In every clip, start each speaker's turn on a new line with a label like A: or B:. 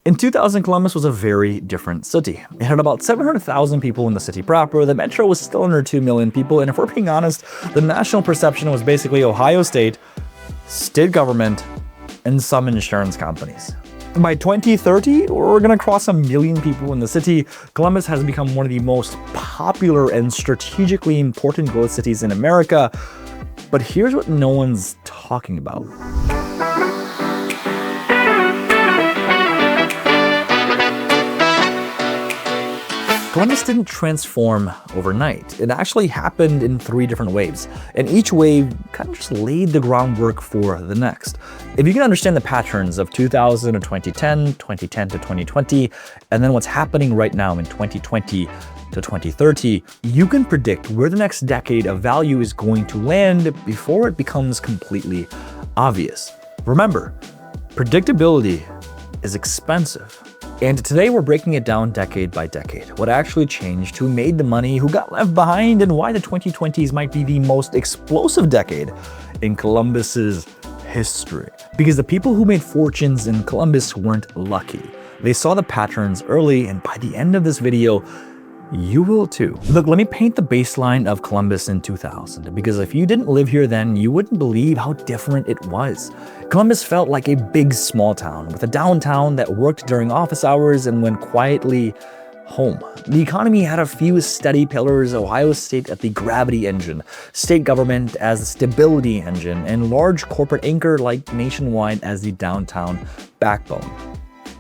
A: In 2000, Columbus was a very different city. It had about 700,000 people in the city proper, the metro was still under 2 million people, and if we're being honest, the national perception was basically Ohio State, state government, and some insurance companies. By 2030, we're gonna cross 1 million people in the city. Columbus has become one of the most popular and strategically important growth cities in America. But here's what no one's talking about. Columbus didn't transform overnight. It actually happened in 3 different waves, and each wave kind of just laid the groundwork for the next. If you can understand the patterns of 2000 to 2010, 2010 to 2020, and then what's happening right now in 2020 to 2030, you can predict where the next decade of value is going to land before it becomes completely obvious. Remember, predictability is expensive. And today we're breaking it down decade by decade. What actually changed, who made the money, who got left behind, and why the 2020s might be the most explosive decade in Columbus's history. Because the people who made fortunes in Columbus weren't lucky. They saw the patterns early, and by the end of this video, you will too. Look, let me paint the baseline of Columbus in 2000, because if you didn't live here then, you wouldn't believe how different it was. Columbus felt like a big small town, with a downtown that worked during office hours and went quietly home. The economy had a few steady pillars: Ohio State as the gravity engine, state government as the stability engine, and large corporate anchor like Nationwide as the downtown backbone.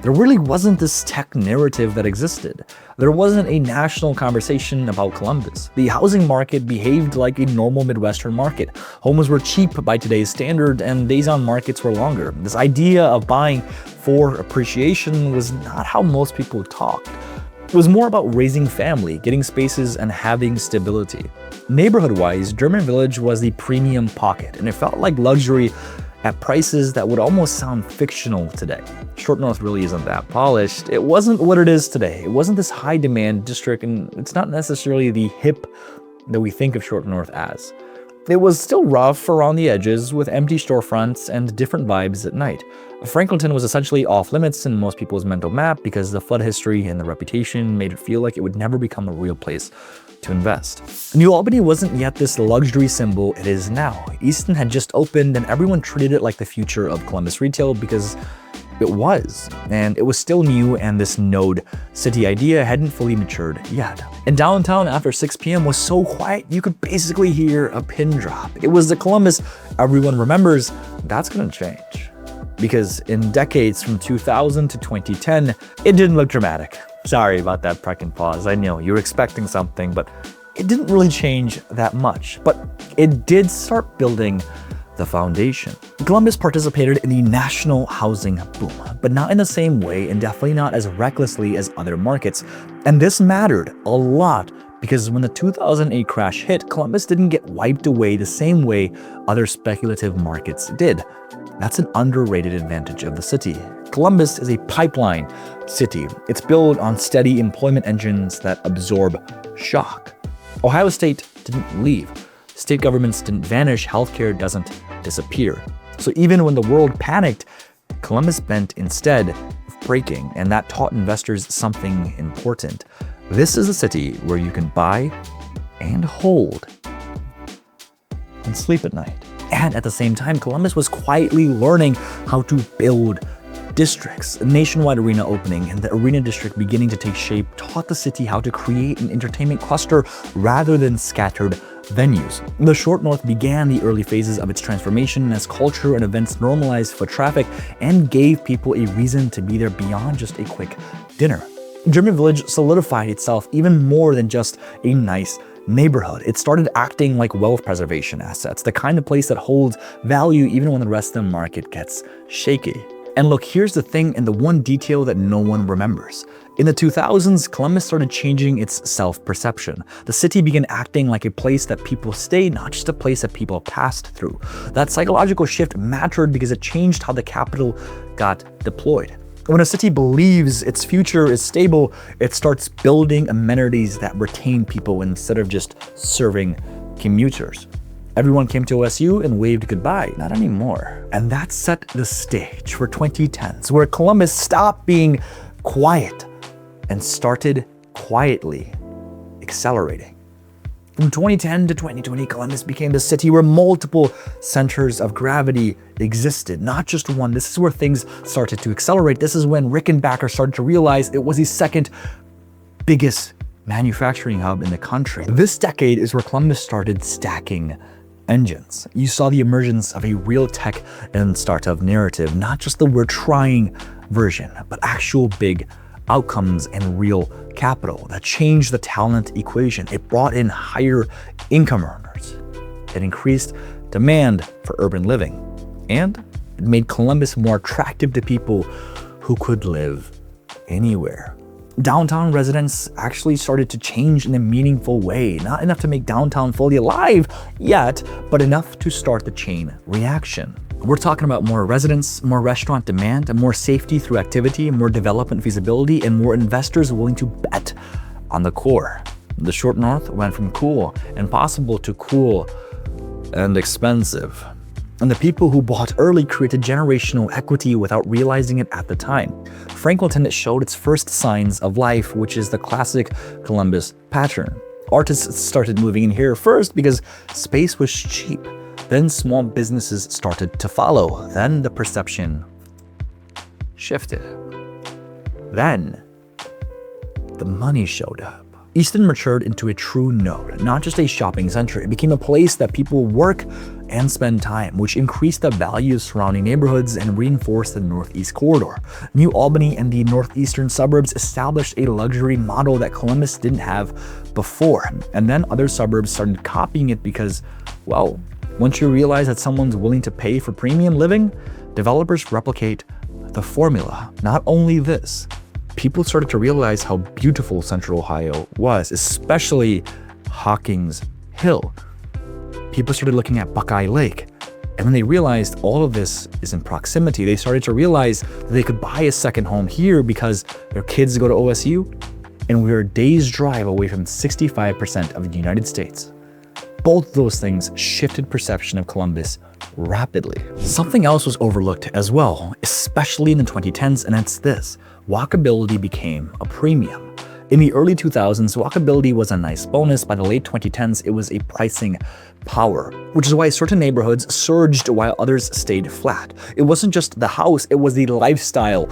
A: There really wasn't this tech narrative that existed. There wasn't a national conversation about Columbus. The housing market behaved like a normal Midwestern market. Homes were cheap by today's standard, and days on markets were longer. This idea of buying for appreciation was not how most people talked. It was more about raising family, getting spaces, and having stability. Neighborhood-wise, German Village was the premium pocket, and it felt like luxury at prices that would almost sound fictional today. Short North really isn't that polished. It wasn't what it is today. It wasn't this high demand district, and it's not necessarily the hip that we think of Short North as. It was still rough around the edges with empty storefronts and different vibes at night. Franklinton was essentially off limits in most people's mental map because the flood history and the reputation made it feel like it would never become a real place to invest. New Albany wasn't yet this luxury symbol it is now. Easton had just opened and everyone treated it like the future of Columbus retail because it was, and it was still new, and this node city idea hadn't fully matured yet. And downtown after 6 p.m. was so quiet you could basically hear a pin drop. It was the Columbus everyone remembers. That's gonna change. Because in decades from 2000 to 2010, it didn't look dramatic. Sorry about that pregnant pause. I know you were expecting something, but it didn't really change that much. But it did start building the foundation. Columbus participated in the national housing boom, but not in the same way and definitely not as recklessly as other markets. And this mattered a lot because when the 2008 crash hit, Columbus didn't get wiped away the same way other speculative markets did. That's an underrated advantage of the city. Columbus is a pipeline city. It's built on steady employment engines that absorb shock. Ohio State didn't leave. State governments didn't vanish. Healthcare doesn't disappear. So even when the world panicked, Columbus bent instead of breaking, and that taught investors something important. This is a city where you can buy and hold and sleep at night. And at the same time, Columbus was quietly learning how to build districts. A nationwide arena opening and the arena district beginning to take shape taught the city how to create an entertainment cluster rather than scattered venues. The Short North began the early phases of its transformation as culture and events normalized foot traffic and gave people a reason to be there beyond just a quick dinner. German Village solidified itself even more than just a nice neighborhood. It started acting like wealth preservation assets, the kind of place that holds value even when the rest of the market gets shaky. And look, here's the thing and the one detail that no one remembers. In the 2000s, Columbus started changing its self-perception. The city began acting like a place that people stayed, not just a place that people passed through. That psychological shift mattered because it changed how the capital got deployed. When a city believes its future is stable, it starts building amenities that retain people instead of just serving commuters. Everyone came to OSU and waved goodbye. Not anymore. And that set the stage for 2010s, where Columbus stopped being quiet and started quietly accelerating. From 2010 to 2020, Columbus became the city where multiple centers of gravity existed, not just one. This is where things started to accelerate. This is when Rickenbacker started to realize it was the second biggest manufacturing hub in the country. This decade is where Columbus started stacking engines. You saw the emergence of a real tech and startup narrative, not just the we're trying version, but actual big outcomes and real capital that changed the talent equation. It brought in higher income earners. It increased demand for urban living, and it made Columbus more attractive to people who could live anywhere. Downtown residents actually started to change in a meaningful way, not enough to make downtown fully alive yet, but enough to start the chain reaction. We're talking about more residents, more restaurant demand, and more safety through activity, more development feasibility, and more investors willing to bet on the core. The short north went from cool and possible to cool and expensive. And the people who bought early created generational equity without realizing it at the time. Franklinton showed its first signs of life, which is the classic Columbus pattern. Artists started moving in here first because space was cheap. Then small businesses started to follow. Then the perception shifted. Then the money showed up. Easton matured into a true node, not just a shopping center. It became a place that people work and spend time, which increased the value of surrounding neighborhoods and reinforced the Northeast corridor. New Albany and the northeastern suburbs established a luxury model that Columbus didn't have before. And then other suburbs started copying it because, well, once you realize that someone's willing to pay for premium living, developers replicate the formula. Not only this, people started to realize how beautiful Central Ohio was, especially Hawkins Hill. People started looking at Buckeye Lake. And when they realized all of this is in proximity, they started to realize that they could buy a second home here because their kids go to OSU, and we're a day's drive away from 65% of the United States. Both those things shifted perception of Columbus rapidly. Something else was overlooked as well, especially in the 2010s, and it's this: walkability became a premium. In the early 2000s, walkability was a nice bonus. By the late 2010s, it was a pricing power, which is why certain neighborhoods surged while others stayed flat. It wasn't just the house, it was the lifestyle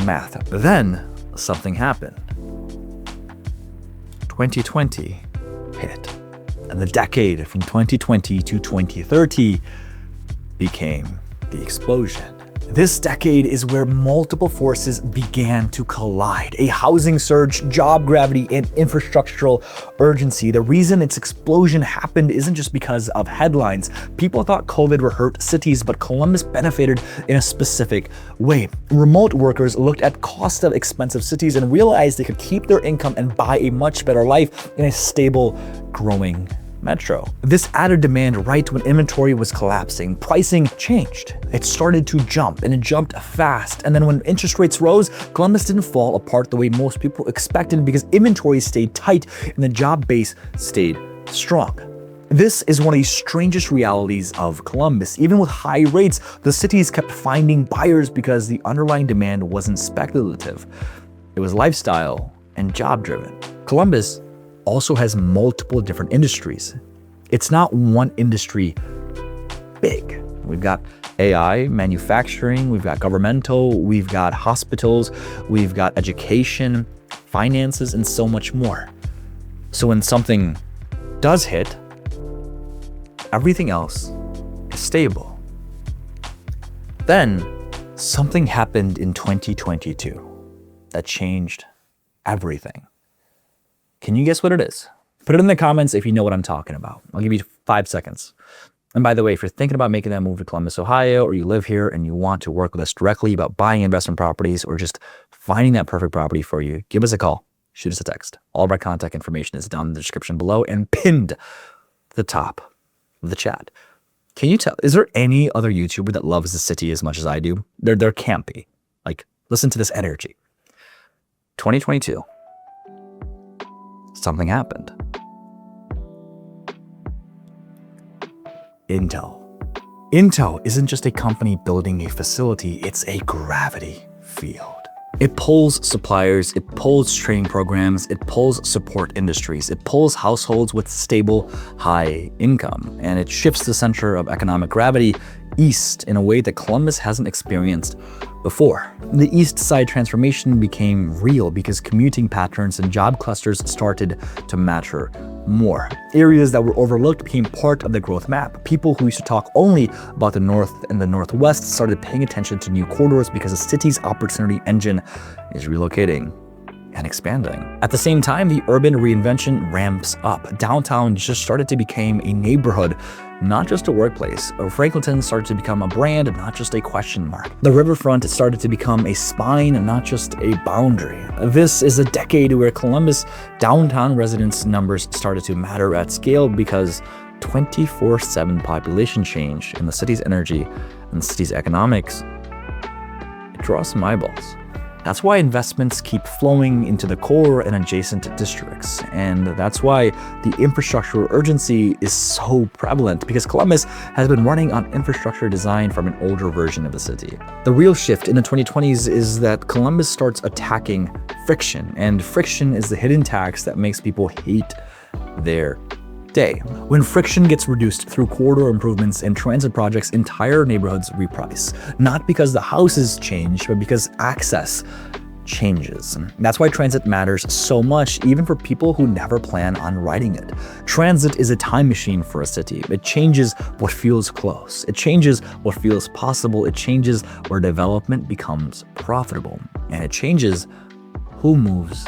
A: math. Then something happened. 2020 hit, and the decade from 2020 to 2030 became the explosion. This decade is where multiple forces began to collide: a housing surge, job gravity, and infrastructural urgency. The reason its explosion happened isn't just because of headlines. People thought COVID would hurt cities, but Columbus benefited in a specific way. Remote workers looked at cost of expensive cities and realized they could keep their income and buy a much better life in a stable, growing metro. This added demand right when inventory was collapsing. Pricing changed. It started to jump, and it jumped fast. And then when interest rates rose, Columbus didn't fall apart the way most people expected because inventory stayed tight and the job base stayed strong. This is one of the strangest realities of Columbus. Even with high rates, the cities kept finding buyers because the underlying demand wasn't speculative. It was lifestyle and job driven. Columbus also has multiple different industries. It's not one industry big. We've got AI, manufacturing, we've got governmental, we've got hospitals, we've got education, finances, and so much more. So when something does hit, everything else is stable. Then something happened in 2022 that changed everything. Can you guess what it is? Put it in the comments if you know what I'm talking about. I'll give you 5 seconds. And by the way, if you're thinking about making that move to Columbus, Ohio, or you live here and you want to work with us directly about buying investment properties or just finding that perfect property for you, give us a call, shoot us a text. All of our contact information is down in the description below and pinned to the top of the chat. Can you tell, is there any other YouTuber that loves the city as much as I do? There can't be. Like, listen to this energy. 2022. Something happened. Intel. Intel isn't just a company building a facility, it's a gravity field. It pulls suppliers, it pulls training programs, it pulls support industries, it pulls households with stable, high income, and it shifts the center of economic gravity east in a way that Columbus hasn't experienced before. The east side transformation became real because commuting patterns and job clusters started to matter more. Areas that were overlooked became part of the growth map. People who used to talk only about the north and the northwest started paying attention to new corridors because the city's opportunity engine is relocating and expanding. At the same time, the urban reinvention ramps up. Downtown just started to become a neighborhood, not just a workplace. Franklinton started to become a brand, not just a question mark. The riverfront started to become a spine, not just a boundary. This is a decade where Columbus downtown residents' numbers started to matter at scale because 24/7 population change in the city's energy and the city's economics, it draws some eyeballs. That's why investments keep flowing into the core and adjacent districts. And that's why the infrastructure urgency is so prevalent, because Columbus has been running on infrastructure design from an older version of the city. The real shift in the 2020s is that Columbus starts attacking friction, and friction is the hidden tax that makes people hate their day. When friction gets reduced through corridor improvements and transit projects, entire neighborhoods reprice. Not because the houses change, but because access changes. That's why transit matters so much, even for people who never plan on riding it. Transit is a time machine for a city. It changes what feels close. It changes what feels possible. It changes where development becomes profitable. And it changes who moves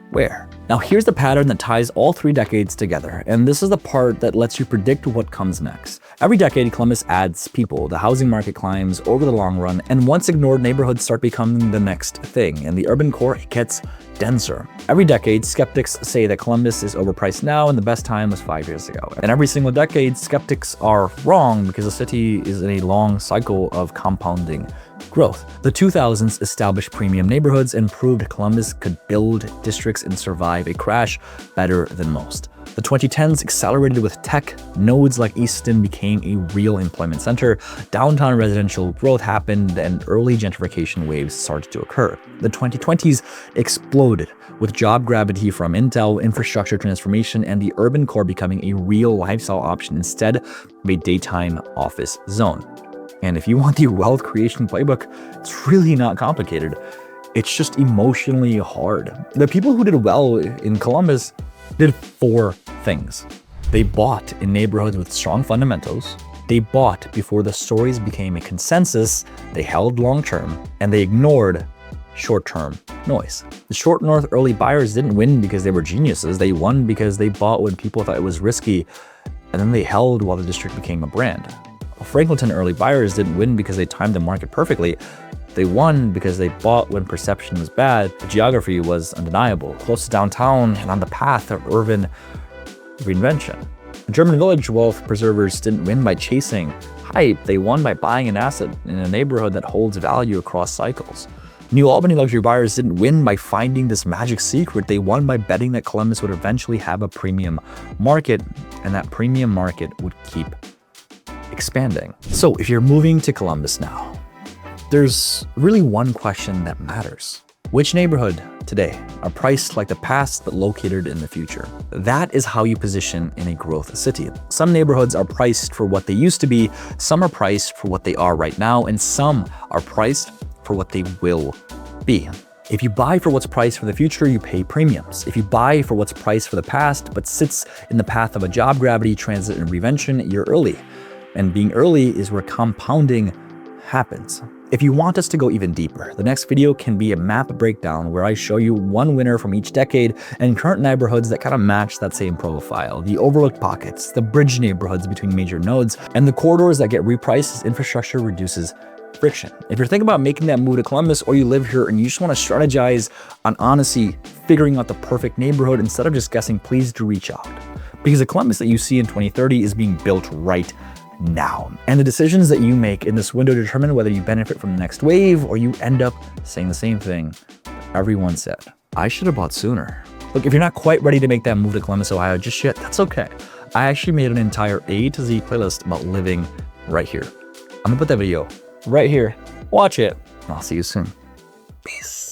A: where. Now here's the pattern that ties all 3 decades together, and this is the part that lets you predict what comes next. Every decade, Columbus adds people, the housing market climbs over the long run, and once ignored neighborhoods start becoming the next thing, and the urban core gets denser. Every decade, skeptics say that Columbus is overpriced now and the best time was 5 years ago. And every single decade, skeptics are wrong because the city is in a long cycle of compounding growth. The 2000s established premium neighborhoods and proved Columbus could build districts and survive a crash better than most. The 2010s accelerated with tech. Nodes like Easton became a real employment center. Downtown residential growth happened and early gentrification waves started to occur. The 2020s exploded with job gravity from Intel, infrastructure transformation, and the urban core becoming a real lifestyle option instead of a daytime office zone. And if you want the wealth creation playbook, it's really not complicated. It's just emotionally hard. The people who did well in Columbus did 4 things. They bought in neighborhoods with strong fundamentals. They bought before the stories became a consensus. They held long-term, and they ignored short-term noise. The short north early buyers didn't win because they were geniuses. They won because they bought when people thought it was risky, and then they held while the district became a brand. Franklinton early buyers didn't win because they timed the market perfectly. They won because they bought when perception was bad. The geography was undeniable, close to downtown and on the path of urban reinvention. German Village wealth preservers didn't win by chasing hype. They won by buying an asset in a neighborhood that holds value across cycles. New Albany luxury buyers didn't win by finding this magic secret. They won by betting that Columbus would eventually have a premium market, and that premium market would keep expanding. So if you're moving to Columbus now, there's really one question that matters. Which neighborhood today are priced like the past but located in the future? That is how you position in a growth city. Some neighborhoods are priced for what they used to be, some are priced for what they are right now, and some are priced for what they will be. If you buy for what's priced for the future, you pay premiums. If you buy for what's priced for the past but sits in the path of a job gravity, transit, and reinvention, you're early. And being early is where compounding happens. If you want us to go even deeper, the next video can be a map breakdown where I show you one winner from each decade and current neighborhoods that kind of match that same profile. The overlooked pockets, the bridge neighborhoods between major nodes, and the corridors that get repriced as infrastructure reduces friction. If you're thinking about making that move to Columbus, or you live here and you just want to strategize on honestly figuring out the perfect neighborhood instead of just guessing, please do reach out. Because the Columbus that you see in 2030 is being built right now. And the decisions that you make in this window determine whether you benefit from the next wave or you end up saying the same thing everyone said. I should have bought sooner. Look, if you're not quite ready to make that move to Columbus, Ohio just yet, that's okay. I actually made an entire A to Z playlist about living right here. I'm gonna put that video right here. Watch it. I'll see you soon. Peace.